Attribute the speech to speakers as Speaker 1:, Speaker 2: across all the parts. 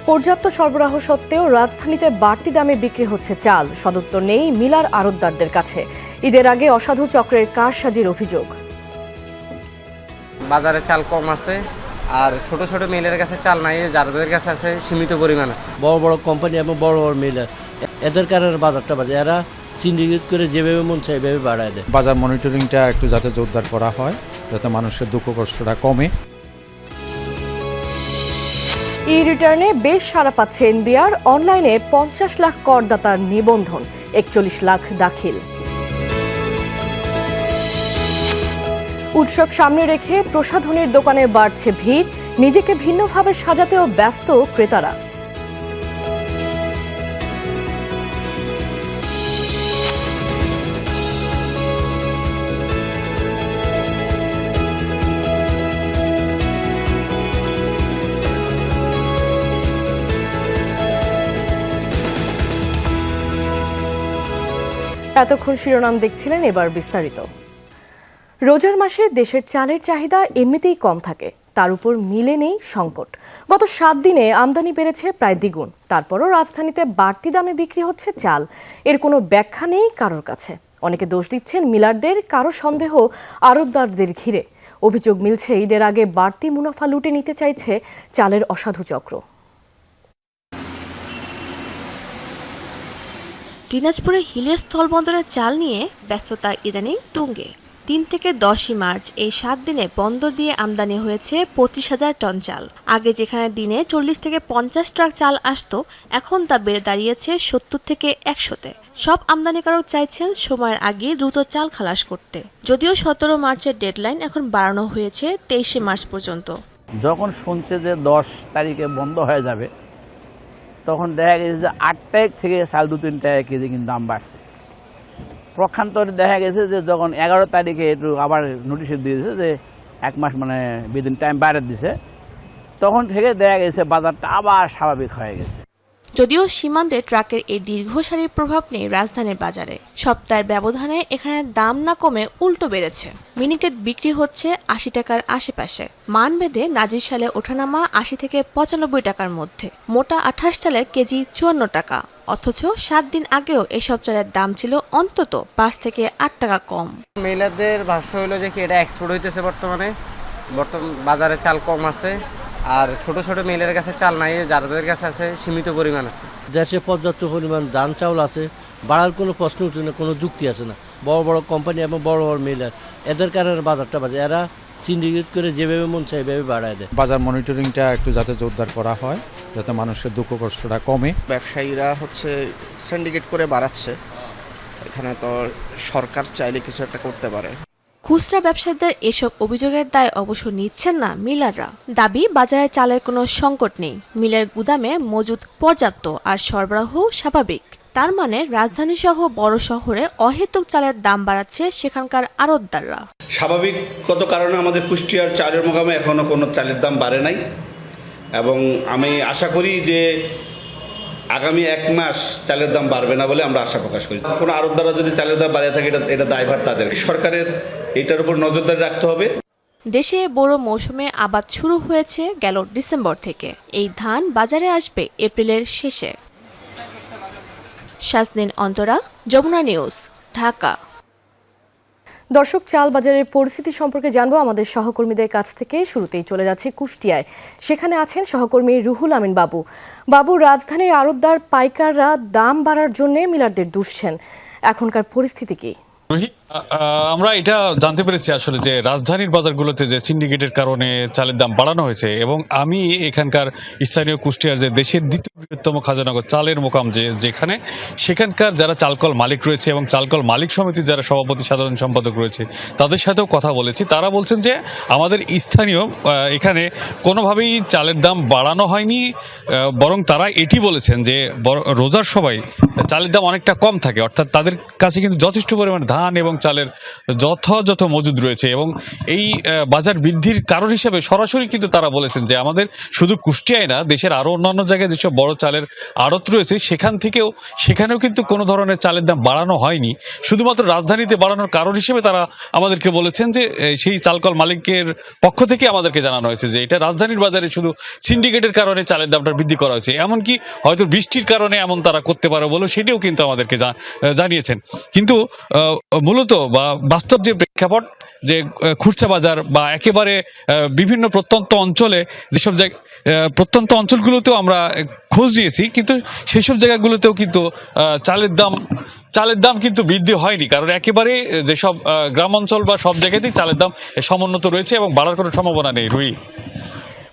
Speaker 1: পর্যাপ্ত সরবরাহ সত্ত্বেও রাজধানীতে বাড়তি দামে বিক্রি হচ্ছে চাল। সদুত্তর নেই মিলার আড়তদারদের কাছে। ঈদের আগে অসাধু চক্রের কারসাজির অভিযোগ।
Speaker 2: বাজারে চাল কম আছে, আর ছোট ছোট মিলের কাছে চাল নাই, যাদের কাছে আছে সীমিত পরিমাণ আছে।
Speaker 3: বড় বড় কোম্পানি এবং বড় বড় মিলার এদের কারণে বাজারটা বাজে। এরা সিন্ডিকেট করে যেভাবে মন চায় এভাবে বাড়ায় দেয়।
Speaker 4: বাজার মনিটরিংটা একটু যাতে জোরদার করা হয়, যাতে মানুষের দুঃখ কষ্টটা কমে।
Speaker 1: ই রিটার্নে বেশ সাড়া পাচ্ছে এনবিআর। অনলাইনে 50 লাখ করদাতার নিবন্ধন, 41 লাখ দাখিল। উৎসব সামনে রেখে প্রসাধনীর দোকানে বাড়ছে ভিড়। নিজেকে ভিন্নভাবে সাজাতেও ব্যস্ত ক্রেতারা। এতক্ষণ শিরোনাম দেখছিলেন, এবার বিস্তারিত। রোজার মাসে দেশের চালের চাহিদা এমনিতেই কম থাকে, তার উপর মিলে নেই সংকট। গত 7 দিনে আমদানি বেড়েছে প্রায় দ্বিগুণ। তারপরও রাজধানীতে বাড়তি দামে বিক্রি হচ্ছে চাল। এর কোনো ব্যাখ্যা নেই কারোর কাছে। অনেকে দোষ দিচ্ছেন মিলারদের, কারো সন্দেহ আড়তদারদের ঘিরে। অভিযোগ মিলছে ঈদের আগে বাড়তি মুনাফা লুটে নিতে চাইছে চালের অসাধু চক্র।
Speaker 5: দিনাজপুরে হিলিয়া স্থলবন্দরের চাল নিয়ে ব্যস্ততা ইদানিং তুঙ্গে। 3 থেকে 10 মার্চ এই 7 দিনে বন্দর দিয়ে আমদানি হয়েছে 25,000 টন চাল। আগে যেখানে দিনে 40 থেকে 50 ট্রাক চাল আসতো, এখন তা বেড়ে দাঁড়িয়েছে 70 থেকে 100-তে। সব আমদানিকারক চাইছেন সময়ের আগে দ্রুত চাল খালাস করতে। যদিও 17 মার্চের ডেডলাইন এখন বাড়ানো হয়েছে 23 মার্চ পর্যন্ত।
Speaker 6: যখন শুনছে যে 10 তারিখে বন্ধ হয়ে যাবে, তখন দেখা গেছে যে 8 তারিখ থেকে চাল 2-3 টাকা কেজি কিন্তু দাম বাড়ছে। প্রক্ষান্তরে দেখা গেছে যে যখন 11 তারিখে একটু আবার নোটিশ দিয়েছে যে 1 মাস মানে বিদিন টাইম বাইরে দিছে, তখন থেকে দেখা গেছে বাজারটা আবার স্বাভাবিক হয়ে গেছে।
Speaker 5: যদিও সীমান্তে ট্রাকের এই দীর্ঘ সারির প্রভাব নেই রাজধানীর বাজারে। সপ্তাহের ব্যবধানে এখানে দাম না কমে উল্টো বেড়েছে। মিনিকেট বিক্রি হচ্ছে 80 টাকার আশেপাশে। মানভেদে নাজির সালে ওঠানামা 80 থেকে 95 টাকার মধ্যে। মোটা 28 চালের কেজি 54 টাকা। অথচ 7 দিন আগেও এসব চালের দাম ছিল অন্তত 5 থেকে 8 টাকা কম।
Speaker 2: মিলারদের ভাষ্য হলো যে কি এটা এক্সপোর্ট হইতেছে বর্তমান বাজারে চাল কম আছে, আর ছোট ছোট মিলের কাছে চাল নাই, যাদের কাছে আছে সীমিত পরিমাণ আছে।
Speaker 3: দেশে পর্যাপ্ত পরিমাণ ধান চাউল আছে, বাড়ার কোনো প্রশ্ন উঠে না, কোনো যুক্তি আছে না। বড় বড় কোম্পানি এবং বড় বড় মিলার এদের কারণে বাজারটা বাজে। এরা সিন্ডিকেট করে যেভাবে মন চায় এভাবে বাড়ায় দেয়।
Speaker 4: বাজার মনিটরিংটা একটু যাতে জোরদার করা হয়, যাতে মানুষের দুঃখ কষ্টটা কমে।
Speaker 7: ব্যবসায়ীরা সিন্ডিকেট করে বাড়াচ্ছে। এখানে তো সরকার চাইলে কিছু একটা করতে পারে।
Speaker 5: খুচরা ব্যবসায়ীদের এসব অভিযোগের দায় অবশ্য নিচ্ছেন না মিলাররা। দাবি, বাজারে চালের কোনো সংকট নেই, মিলের গুদামে মজুদ পর্যাপ্ত আর সরবরাহ স্বাভাবিক। তার মানে রাজধানী সহ বড় শহরে অহেতুক চালের দাম বাড়াচ্ছে সেখানকার আড়তদাররা।
Speaker 8: স্বাভাবিকগত কারণে আমাদের কুষ্টিয়ার চালের মোকামে এখনও কোনো চালের দাম বাড়ে নাই, এবং আমি আশা করি যে আগামী 1 মাস চালের দাম বাড়বে না বলে আমরা আশা প্রকাশ করি। কোনো আড়তদাররা যদি চালের দাম বাড়িয়ে থাকে, এটা দায়ভার তাদের। সরকারের এটার উপর নজরদারি রাখতে হবে।
Speaker 5: দেশে বড় মৌসুমে আবাদ শুরু হয়েছে গেল ডিসেম্বর থেকে। এই ধান বাজারে আসবে এপ্রিলের শেষে। শাজনীন অন্তরা, যমুনা নিউজ, ঢাকা।
Speaker 1: দর্শক, চাল বাজারের পরিস্থিতি সম্পর্কে জানবো আমাদের সহকর্মীদের কাছ থেকে। শুরুতেই চলে যাচ্ছে কুষ্টিয়ায়। সেখানে আছেন সহকর্মী রুহুল আমিন বাবু। বাবু, রাজধানীর আড়তদার পাইকাররা দাম বাড়ার জন্য মিলারদের দুষছেন, এখনকার পরিস্থিতি কি?
Speaker 9: আমরা এটা জানতে পেরেছি আসলে যে রাজধানীর বাজারগুলোতে যে সিন্ডিকেটের কারণে চালের দাম বাড়ানো হয়েছে, এবং আমি এখানকার স্থানীয় কুষ্টিয়ার যে দেশের দ্বিতীয় বৃহত্তম খাজানগর চালের মোকাম যেখানে সেখানকার যারা চালকল মালিক রয়েছে এবং চালকল মালিক সমিতির যারা সভাপতি সাধারণ সম্পাদক রয়েছে তাদের সাথেও কথা বলেছি। তারা বলছেন যে আমাদের স্থানীয় এখানে কোনোভাবেই চালের দাম বাড়ানো হয়নি, বরং তারা এটি বলেছেন যে রোজার সময় চালের দাম অনেকটা কম থাকে, অর্থাৎ তাদের কাছে কিন্তু যথেষ্ট পরিমাণে ধান এবং চালের যথাযথ মজুদ রয়েছে এবং এই বাজার বৃদ্ধির কারণ হিসেবে সরাসরি কিন্তু তারা বলেছেন যে আমাদের শুধু কুষ্টিয়ায় না, দেশের আরও অন্যান্য জায়গায় যেসব বড় চালের আড়ত রয়েছে সেখানেও কিন্তু কোনো ধরনের চালের দাম বাড়ানো হয়নি। শুধুমাত্র রাজধানীতে বাড়ানোর কারণ হিসেবে তারা আমাদেরকে বলেছেন যে সেই চালকল মালিকের পক্ষ থেকে আমাদেরকে জানানো হয়েছে যে এটা রাজধানীর বাজারে শুধু সিন্ডিকেটের কারণে চালের দামটা বৃদ্ধি করা হয়েছে, এমনকি হয়তো বৃষ্টির কারণে এমন তারা করতে পারে বলে সেটাও কিন্তু আমাদেরকে জানিয়েছেন। কিন্তু মূলত বা বাস্তব যে প্রেক্ষাপট, যে খুচরা বাজার বা একেবারে বিভিন্ন প্রত্যন্ত অঞ্চলে যেসব প্রত্যন্ত অঞ্চলগুলোতেও আমরা খোঁজ নিয়েছি, কিন্তু সেসব জায়গাগুলোতেও কিন্তু চালের দাম কিন্তু বৃদ্ধি হয়নি, কারণ একেবারে যেসব গ্রাম অঞ্চল বা সব জায়গাতেই চালের দাম সমুন্নত রয়েছে এবং বাড়ার কোনো সম্ভাবনা নেই। রুই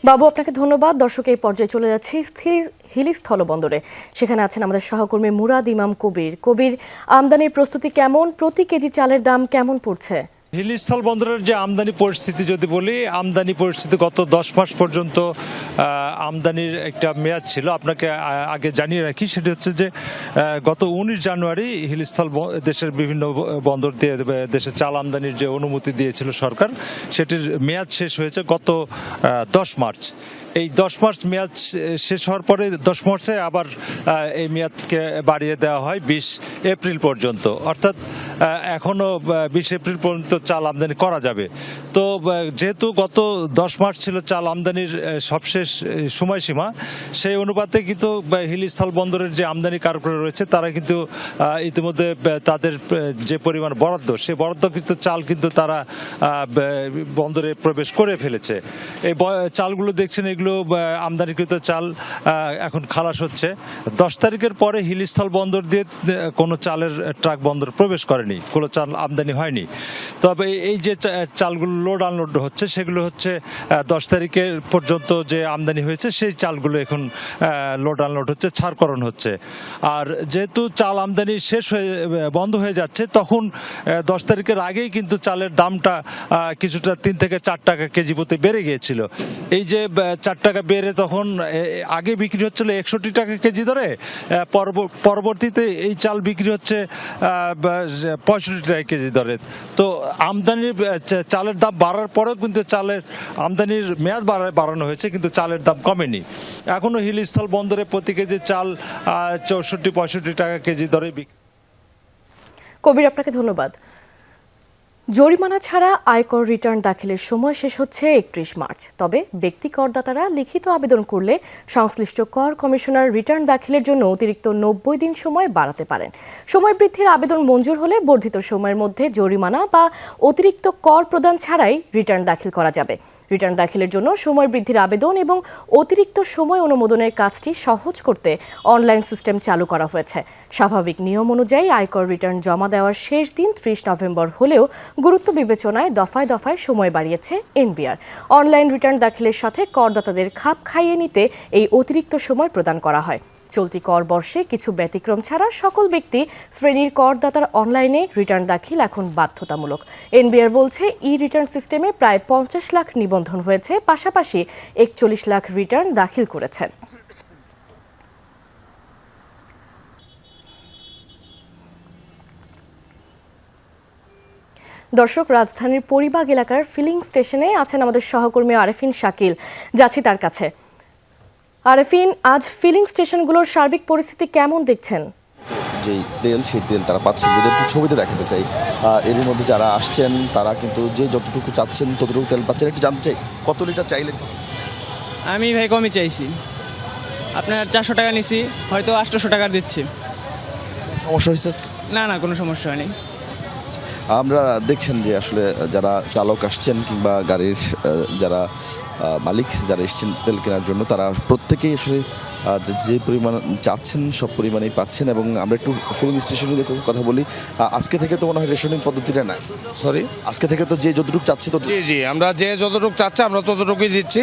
Speaker 1: বাবু, আপনাকে ধন্যবাদ। দর্শক, এই পর্যায়ে চলে যাচ্ছি হিলি স্থলবন্দরে। সেখানে আছেন আমাদের সহকর্মী মুরাদ ইমাম কবির। আমদানির প্রস্তুতি কেমন? প্রতি কেজি চালের দাম কেমন পড়ছে?
Speaker 10: হিলি স্থলবন্দরের যে আমদানি পরিস্থিতি যদি বলি, আমদানি পরিস্থিতি গত 10 মাস পর্যন্ত আমদানির একটা মেয়াদ ছিল। আপনাকে আগে জানিয়ে রাখি, সেটি হচ্ছে যে গত 19 জানুয়ারি হিলি স্থল দেশের বিভিন্ন বন্দর দিয়ে দেশে চাল আমদানির যে অনুমতি দিয়েছিল সরকার, সেটির মেয়াদ শেষ হয়েছে গত 10 মার্চ। এই 10 মার্চ মেয়াদ শেষ হওয়ার পরে 10 মার্চে আবার এই মেয়াদকে বাড়িয়ে দেওয়া হয় 20 এপ্রিল পর্যন্ত, অর্থাৎ এখনও 20 এপ্রিল পর্যন্ত চাল আমদানি করা যাবে। তো যেহেতু গত 10 মার্চ ছিল চাল আমদানির সবশেষ সময়সীমা, সেই অনুপাতে কিন্তু হিলি স্থল বন্দরের যে আমদানিকারকরা রয়েছে তারা কিন্তু ইতিমধ্যে তাদের যে পরিমাণ বরাদ্দ, সেই বরাদ্দ কিন্তু চাল কিন্তু তারা বন্দরে প্রবেশ করে ফেলেছে। এই চালগুলো দেখছেন, এগুলো আমদানিকৃত চাল এখন খালাস হচ্ছে। 10 তারিখের পরে হিলি স্থল বন্দর দিয়ে কোনো চালের ট্রাক বন্দর প্রবেশ করেনি, কোনো চাল আমদানি হয়নি। তবে এই যে চালগুলো লোড আনলোড হচ্ছে, সেগুলো হচ্ছে 10 তারিখের পর্যন্ত যে আমদানি হয়েছে সেই চালগুলো এখন লোড আনলোড হচ্ছে, ছাড়করণ হচ্ছে। আর যেহেতু চাল আমদানি বন্ধ হয়ে যাচ্ছে, তখন 10 তারিখের আগেই কিন্তু চালের দামটা কিছুটা 3 থেকে 4 টাকা কেজি প্রতি বেড়ে গিয়েছিল। এই যে 4 টাকা বেড়ে তখন আগে বিক্রি হচ্ছিল 61 টাকা কেজি দরে, পরবর্তীতে এই চাল বিক্রি হচ্ছে 65 টাকা কেজি দরে। তো আমদানির চালের দাম বাড়ার পরেও কিন্তু চালের আমদানির মেয়াদ বাড়ানো হয়েছে, কিন্তু চালের দাম কমেনি। এখনও হিলি স্থল বন্দরে প্রতি কেজি চাল 64-65 টাকা কেজি দরে বিক্রি।
Speaker 1: কবির, আপনাকে ধন্যবাদ। জরিমানা ছাড়া আয়কর রিটার্ন দাখিলের সময় শেষ হচ্ছে 31 মার্চ। তবে ব্যক্তি করদাতারা লিখিত আবেদন করলে সংশ্লিষ্ট কর কমিশনার রিটার্ন দাখিলের জন্য অতিরিক্ত 90 দিন সময় বাড়াতে পারেন। সময় বৃদ্ধির আবেদন মঞ্জুর হলে বর্ধিত সময়ের মধ্যে জরিমানা বা অতিরিক্ত কর প্রদান ছাড়াই রিটার্ন দাখিল করা যাবে। রিটার্ন দাখিলের জন্য সময় বৃদ্ধির আবেদন এবং অতিরিক্ত সময় অনুমোদনের কাজটি সহজ করতে অনলাইন সিস্টেম চালু করা হয়েছে। স্বাভাবিক নিয়ম অনুযায়ী আয়কর রিটার্ন জমা দেওয়ার শেষ দিন 30 নভেম্বর হলেও গুরুত্ব বিবেচনায় দফায় দফায় সময় বাড়িয়েছে এনবিআর। অনলাইন রিটার্ন দাখিলের সাথে করদাতাদের খাপ খাইয়ে নিতে এই অতিরিক্ত সময় প্রদান করা হয়। চলতি কর বর্ষে কিছু ব্যতিক্রম ছাড়া সকল ব্যক্তি শ্রেণীর করদাতার অনলাইনে রিটার্ন দাখিল এখন বাধ্যতামূলক। এনবিআর বলছে, ই-রিটার্ন সিস্টেমে প্রায় 50 লাখ নিবন্ধন হয়েছে, পাশাপাশি 41 লাখ রিটার্ন দাখিল করেছেন। দর্শক, রাজধানীর পরিবাগ এলাকার ফিলিং স্টেশনে আছেন আমাদের সহকর্মী আরেফিন শাকিল। যাচ্ছি তার কাছে। আরেফিন, আজ ফিলিং স্টেশনগুলোর সার্বিক পরিস্থিতি কেমন দেখছেন?
Speaker 11: যেই তেল, সেই তেল তারা পাচ্ছেন, যদি একটু ছবিতে দেখাতে চাই। এর মধ্যে যারা আসছেন তারা কিন্তু যে যতটুকু চাচ্ছেন ততটুকু তেল পাচ্ছেন। একটু জানতে চাই, কত লিটার চাইলেন?
Speaker 12: আমি ভাই কমই চাইছি, আপনার 400 টাকা নিছি, হয়তো 800 টাকার দিচ্ছি।
Speaker 11: সমস্যা হয়েছে?
Speaker 12: না না, কোনো সমস্যা হয়নি।
Speaker 11: আমরা দেখছেন যে আসলে যারা চালক আসছেন কিংবা গাড়ির যারা মালিক যারা এসছেন তেল কেনার জন্য, তারা প্রত্যেকেই আসলে যে পরিমাণ চাচ্ছেন সব পরিমাণেই পাচ্ছেন। এবং আমরা একটু ফিলিং স্টেশনে দেখে কথা বলি। আজকে থেকে তো মনে হয় রেশনিং পদ্ধতিটা নাই। আজকে থেকে তো যে যতটুকু চাচ্ছে তো
Speaker 13: জি আমরা যে যতটুকু চাচ্ছে আমরা ততটুকুই দিচ্ছি।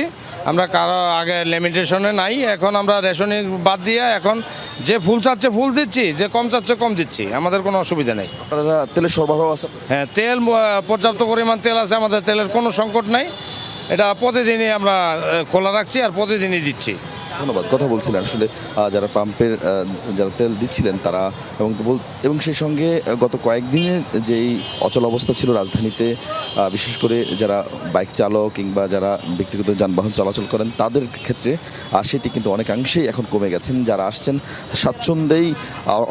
Speaker 13: আমরা কারো আগে লিমিটেশনে নাই, এখন আমরা রেশনিং বাদ দিয়ে এখন যে ফুল চাচ্ছে ফুল দিচ্ছি, যে কম চাচ্ছে কম দিচ্ছি, আমাদের কোনো অসুবিধা নেই।
Speaker 11: আপনারা তেলের সরবরাহ আছে?
Speaker 13: হ্যাঁ, তেল পর্যাপ্ত পরিমাণ তেল আছে, আমাদের তেলের কোনো সংকট নাই। এটা প্রতিদিনই আমরা খোলা রাখছি আর প্রতিদিনই দিচ্ছি।
Speaker 11: ধন্যবাদ। কথা বলছিলেন আসলে যারা পাম্পের যারা তেল দিচ্ছিলেন তারা এবং সেই সঙ্গে গত কয়েকদিনের যেই অচল অবস্থা ছিল রাজধানীতে, বিশেষ করে যারা বাইক চালক কিংবা যারা ব্যক্তিগত যানবাহন চলাচল করেন তাদের ক্ষেত্রে সেটি কিন্তু অনেকাংশেই এখন কমে গেছেন। যারা আসছেন স্বাচ্ছন্দ্যেই,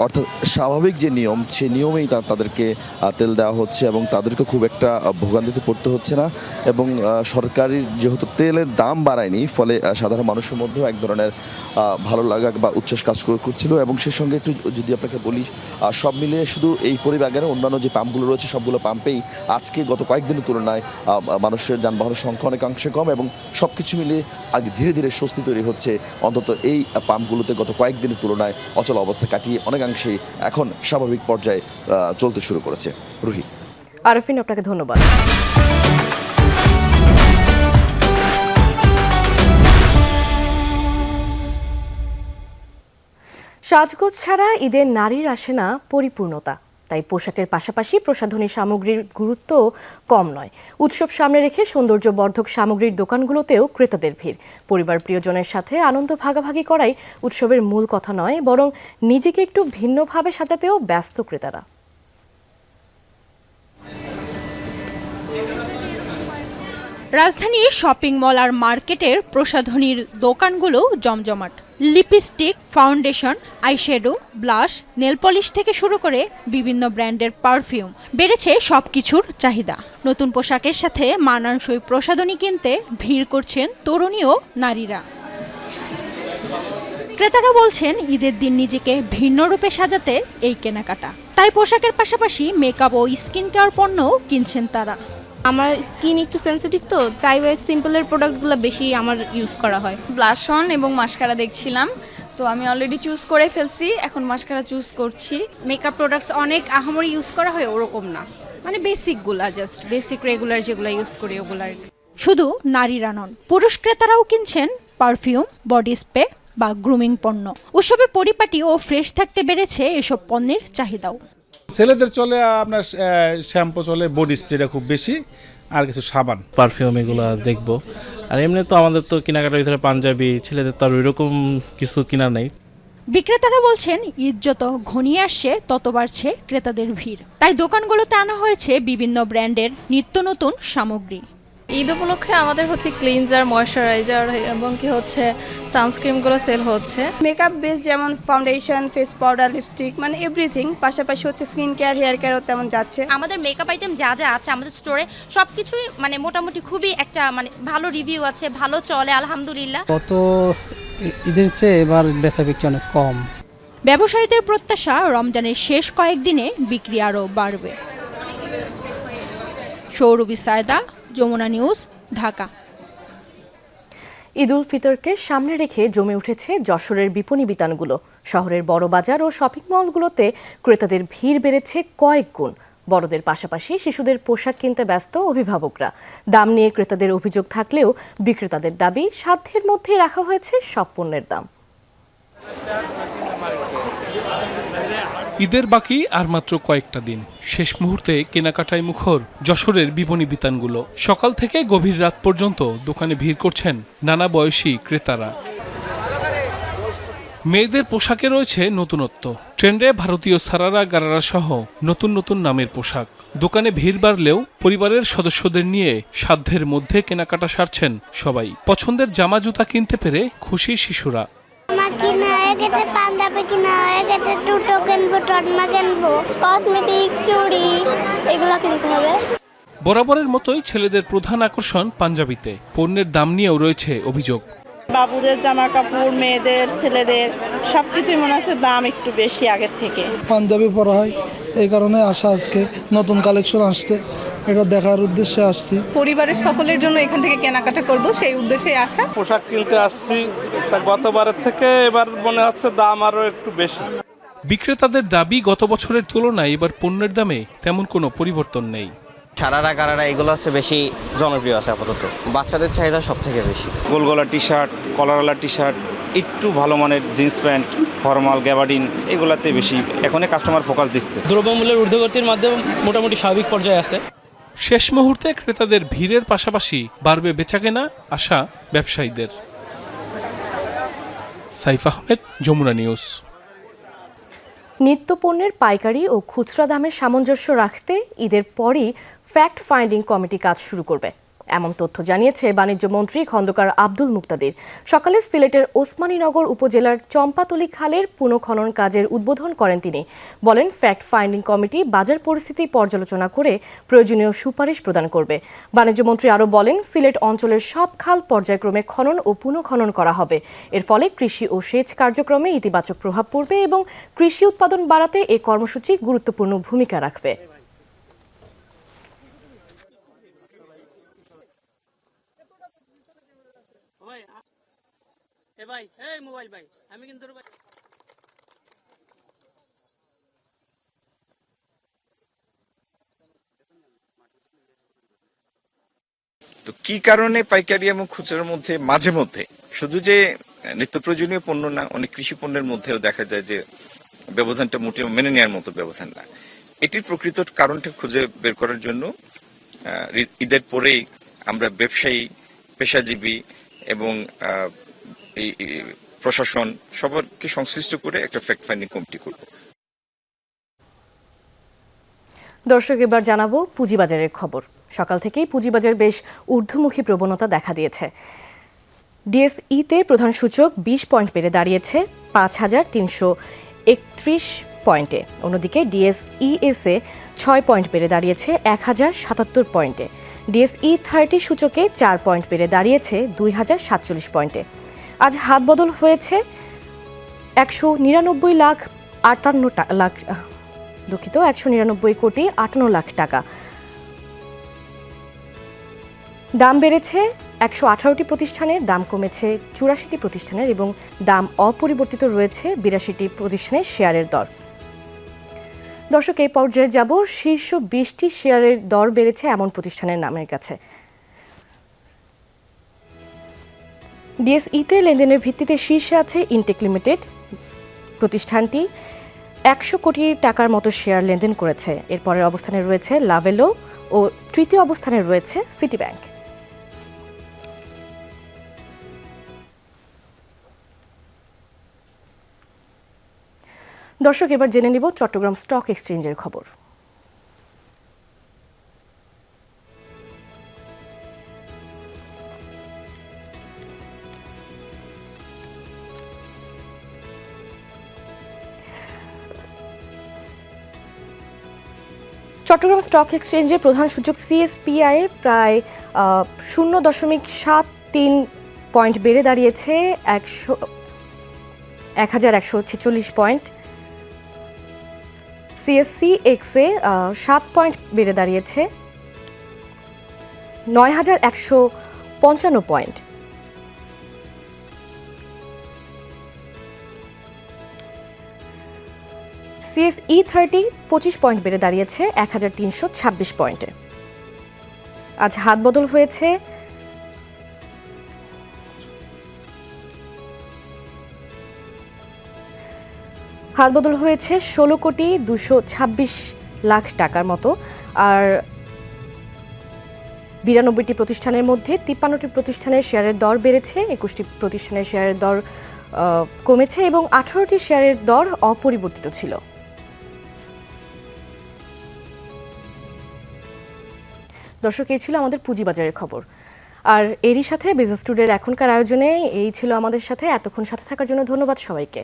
Speaker 11: অর্থাৎ স্বাভাবিক যে নিয়ম সেই নিয়মেই তাদেরকে তেল দেওয়া হচ্ছে এবং তাদেরকে খুব একটা ভোগান্তিতে পড়তে হচ্ছে না। এবং সরকারি যেহেতু তেলের দাম বাড়ায়নি, ফলে সাধারণ মানুষের মধ্যেও এক ধরনের ভালো লাগা বা উচ্ছ্বাস কাজ করছিল। এবং সেই সঙ্গে একটু যদি আপনাকে বলি, সব মিলিয়ে শুধু এই পরিবাগের অন্যান্য যে পাম্পগুলো রয়েছে সবগুলো পাম্পেই আজকে গত কয়েকদিনের তুলনায় মানুষের যানবাহনের সংখ্যা অনেকাংশে কম এবং সব কিছু মিলিয়ে আজ ধীরে ধীরে স্বস্তি তৈরি হচ্ছে। অন্তত এই পাম্পগুলোতে গত কয়েকদিনের তুলনায় অচল অবস্থা কাটিয়ে অনেকাংশেই এখন স্বাভাবিক পর্যায়ে চলতে শুরু করেছে। রুহি।
Speaker 1: আরফিন, আপনাকে ধন্যবাদ। সাজগোজ ছাড়া ঈদের নারীর আসে না পরিপূর্ণতা, তাই পোশাকের পাশাপাশি প্রসাধনী সামগ্রীর গুরুত্ব কম নয়। উৎসব সামনে রেখে সৌন্দর্যবর্ধক সামগ্রীর দোকানগুলোতেও ক্রেতাদের ভিড়। পরিবার প্রিয়জনের সাথে আনন্দ ভাগাভাগি করাই উৎসবের মূল কথা নয়, বরং নিজেকে একটু ভিন্নভাবে সাজাতেও ব্যস্ত ক্রেতারা।
Speaker 14: রাজধানীর শপিং মল আর মার্কেটের প্রসাধনীর দোকানগুলো জমজমাট। Lipstick, foundation, eyeshadow, blush, nail polish থেকে শুরু করে বিভিন্ন ব্র্যান্ডের পারফিউম, বেড়েছে সবকিছুর চাহিদা। নতুন পোশাকের সাথে মানানসই প্রসাধনী কিনতে ভিড় করছেন তরুণী ও নারীরা। ক্রেতারা বলছেন ঈদের দিন নিজেকে ভিন্ন রূপে সাজাতে এই কেনাকাটা। তাই পোশাকের পাশাপাশি মেকআপ ও স্কিন কেয়ার পণ্যও কিনছেন তারা।
Speaker 15: আমার স্কিন একটু সেনসিটিভ, তো তাই সিম্পলের প্রোডাক্টগুলো বেশি আমার ইউজ করা হয়।
Speaker 16: ব্লাশ অন এবং মাস্কারা দেখছিলাম, তো আমি অলরেডি চুজ করে ফেলছি, এখন মাস্কারা চুজ করছি।
Speaker 15: মেকআপ প্রোডাক্টস অনেক আহামরি ইউজ করা হয় ওরকম না, মানে বেসিকগুলা, জাস্ট বেসিক রেগুলার যেগুলো ইউজ করি ওগুলা।
Speaker 14: শুধু নারীরা নন, পুরুষ ক্রেতারাও কিনছেন পারফিউম, বডি স্প্রে বা গ্রুমিং পণ্য। উৎসবে পরিপাটি ও ফ্রেশ থাকতে বেড়েছে এসব পণ্যের চাহিদাও।
Speaker 17: ছেলেদের চলে আপনার শ্যাম্পু চলে, বডি স্প্রেটা খুব বেশি, আর কিছু সাবান,
Speaker 18: পারফিউম এগুলো দেখবো। আর এমনি তো আমাদের তো কেনাকাটার ভিতরে পাঞ্জাবি, ছেলেদের তো আর ওইরকম কিছু কিনা নেই।
Speaker 14: বিক্রেতারা বলছেন ঈদ যত ঘনিয়ে আসছে তত বাড়ছে ক্রেতাদের ভিড়। তাই দোকানগুলোতে আনা হয়েছে বিভিন্ন ব্র্যান্ডের নিত্য নতুন সামগ্রী।
Speaker 15: ঈদ উপলক্ষে আমাদের ক্লিনজার, ময়শ্চারাইজার এবং সানস্ক্রিনগুলো সেল হচ্ছে।
Speaker 19: মেকআপ বেস যেমন ফাউন্ডেশন, ফেস পাউডার, লিপস্টিক, মানে এভরিথিং। পাশাপাশি স্কিন কেয়ার, হেয়ার কেয়ারও তেমন যাচ্ছে।
Speaker 20: আমাদের মেকআপ আইটেম যা যা আছে আমাদের স্টোরে সবকিছুই মোটামুটি খুবই একটা ভালো রিভিউ আছে, ভালো চলে আলহামদুলিল্লাহ।
Speaker 21: গত ঈদের চেয়ে এবার বেচা বিক্রি অনেক কম।
Speaker 14: ব্যবসায়ীদের প্রত্যাশা রমজানের শেষ কয়েকদিনে বিক্রি আরও বাড়বে। সৌরভী সায়দা, যমুনা নিউজ, ঢাকা।
Speaker 1: ঈদ উল ফিতরকে সামনে রেখে জমে উঠেছে যশোরের বিপণী বিতানগুলো। শহরের বড় বাজার ও শপিং মলগুলোতে ক্রেতাদের ভিড় বেড়েছে কয়েক গুণ। বড়দের পাশাপাশি শিশুদের পোশাক কিনতে ব্যস্ত অভিভাবকরা। দাম নিয়ে ক্রেতাদের অভিযোগ থাকলেও বিক্রেতাদের দাবি সাধ্যের মধ্যেই রাখা হয়েছে সব পণ্যের দাম।
Speaker 22: ঈদের বাকি আর মাত্র কয়েকটা দিন, শেষ মুহূর্তে কেনাকাটায় মুখর যশোরের বিপণী বিতানগুলো। সকাল থেকে গভীর রাত পর্যন্ত দোকানে ভিড় করছেন নানা বয়সী ক্রেতারা। মেয়েদের পোশাকে রয়েছে নতুনত্ব। ট্রেন্ডে ভারতীয় সারারা, গারারা সহ নতুন নতুন নামের পোশাক। দোকানে ভিড় বাড়লেও পরিবারের সদস্যদের নিয়ে সাধ্যের মধ্যে কেনাকাটা সারছেন সবাই। পছন্দের জামা জুতা কিনতে পেরে খুশি শিশুরা।
Speaker 23: পাঞ্জাবি কিনা হয়ে গেছে, টুটো কিনবো, টর্মা কিনবো, কসমেটিক, চুড়ি এগুলো কিনতে হবে।
Speaker 22: বরাবরের মতোই ছেলেদের প্রধান আকর্ষণ পাঞ্জাবিতে। পণ্যের দাম নিয়েও রয়েছে অভিযোগ।
Speaker 24: বাবুদের জামা কাপড়, মেয়েদের, ছেলেদের সবকিছুই মনে হচ্ছে দাম একটু বেশি আগের থেকে।
Speaker 25: পাঞ্জাবি পরা হয়, এই কারণে আসা আজকে নতুন কালেকশন আসছে, এটা দেখার উদ্দেশ্যে আসছি।
Speaker 26: পরিবারের সকলের জন্য এখান থেকে কেনাকাটা করব, সেই উদ্দেশ্যে আসা।
Speaker 27: পোশাক কিনতে আসছি, গতবারের থেকে এবার মনে হচ্ছে দাম আরো একটু বেশি।
Speaker 22: বিক্রেতাদের দাবি গত বছরের তুলনায় এবার পণ্যের দামে তেমন কোনো পরিবর্তন নেই।
Speaker 2: সারারা, গারারা এগুলো হচ্ছে বেশি জনপ্রিয় আছে আপাতত। বাচ্চাদের চাহিদা সব থেকে বেশি।
Speaker 28: গোলগলা টি শার্ট, কলারওয়ালা টি শার্ট, একটু ভালো মানের জিন্স প্যান্ট, ফর্মাল, গ্যাবার্ডিন এগুলাতে বেশি এখনই কাস্টমার ফোকাস দিচ্ছে।
Speaker 12: দ্রব্যমূল্যের ঊর্ধ্বগতির মাধ্যমে মোটামুটি স্বাভাবিক পর্যায়ে আছে।
Speaker 22: শেষ মুহূর্তে ক্রেতাদের ভিড়ের পাশাপাশি বাড়বে বেচাকেনা, আশা ব্যবসায়ীদের। সাইফ আহমেদ, যমুনা নিউজ।
Speaker 1: নিত্যপণ্যের পাইকারি ও খুচরা দামের সামঞ্জস্য রাখতে ঈদের পরই ফ্যাক্ট ফাইন্ডিং কমিটি কাজ শুরু করবে, এমন তথ্য জানিয়েছে বাণিজ্য মন্ত্রী খন্দকার আব্দুল মুক্তাদির। সকালে সিলেটের ওসমানীনগর উপজেলার চম্পাতলী খালের পুনঃখনন কাজের উদ্বোধন করেন তিনি। বলেন, ফ্যাক্ট ফাইন্ডিং কমিটি বাজার পরিস্থিতি পর্যালোচনা করে প্রয়োজনীয় সুপারিশ প্রদান করবে। বাণিজ্য মন্ত্রী আরও বলেন, সিলেট অঞ্চলের সব খাল পর্যায়ক্রমে খনন ও পুনঃখনন করা হবে। এর ফলে কৃষি ও সেচ কার্যক্রমে ইতিবাচক প্রভাব পড়বে এবং কৃষি উৎপাদন বাড়াতে এ কর্মসূচি গুরুত্বপূর্ণ ভূমিকা রাখবে।
Speaker 3: তো কি কারণে পাইকারি এবং খুচরার মধ্যে মাঝে মধ্যে শুধু যে নিত্য প্রয়োজনীয় পণ্য না, অনেক কৃষি পণ্যের মধ্যেও দেখা যায় যে ব্যবধানটা মোটেও মেনে নেওয়ার মতো ব্যবধান না। এটির প্রকৃত কারণটা খুঁজে বের করার জন্য ঈদের পরেই আমরা ব্যবসায়ী, পেশাজীবী এবং প্রশাসন সবাইকে সংশ্লিষ্ট করে একটা ফ্যাক্ট ফাইন্ডিং কমিটি করব।
Speaker 1: দর্শক, এবার জানাবো পুঁজিবাজারের খবর। সকাল থেকেই পুঁজিবাজার বেশ ঊর্ধ্বমুখী প্রবণতা দেখা দিয়েছে। ডিএসইতে প্রধান সূচক 20 পয়েন্ট বেড়ে দাঁড়িয়েছে 5331 পয়েন্টে। অন্যদিকে ডিএসইএসে 6 পয়েন্ট বেড়ে দাঁড়িয়েছে 1077 পয়েন্টে। ডিএসই 30 সূচকে 4 পয়েন্ট বেড়ে দাঁড়িয়েছে 2047 পয়েন্টে। আজ হাত বদল হয়েছে 199 কোটি 58 লাখ টাকা। দাম বেড়েছে 118টি প্রতিষ্ঠানের, দাম কমেছে 84টি প্রতিষ্ঠানের এবং দাম অপরিবর্তিত রয়েছে 82টি প্রতিষ্ঠানের শেয়ারের দর। দর্শক, এই পর্যায়ে যাব শীর্ষ 20টি শেয়ারের দর বেড়েছে এমন প্রতিষ্ঠানের নামের কাছে। ডিএসইতে লেনদেনের ভিত্তিতে শীর্ষে আছে ইনটেক লিমিটেড। প্রতিষ্ঠানটি 100 কোটি টাকার মতো শেয়ার লেনদেন করেছে। এরপরের অবস্থানে রয়েছে লাভেলো ও তৃতীয় অবস্থানে রয়েছে সিটি ব্যাংক। দর্শক, এবার জেনে নিব চট্টগ্রাম স্টক এক্সচেঞ্জের খবর। চট্টগ্রাম স্টক এক্সচেঞ্জের প্রধান সূচক সিএসপিআই প্রায় 0.73 পয়েন্ট বেড়ে দাঁড়িয়েছে 1146 পয়েন্ট। সিএসসিএক্সে 7 পয়েন্ট বেড়ে দাঁড়িয়েছে 9155 পয়েন্ট। সিএসই 30 25 পয়েন্ট বেড়ে দাঁড়িয়েছে 1326 পয়েন্টে। আজ হাত বদল হয়েছে হাত বদল হয়েছে 16 কোটি 226 লাখ টাকার মতো। আর 92টি প্রতিষ্ঠানের মধ্যে 53টি প্রতিষ্ঠানের শেয়ারের দর বেড়েছে, 21টি প্রতিষ্ঠানের শেয়ারের দর কমেছে এবং 18টি শেয়ারের দর অপরিবর্তিত ছিল। দর্শক, এই ছিল আমাদের পুঁজিবাজারের খবর। আর এরই সাথে বিজনেস টুডের এখনকার আয়োজনে এই ছিল আমাদের সাথে। এতক্ষণ সাথে থাকার জন্য ধন্যবাদ সবাইকে।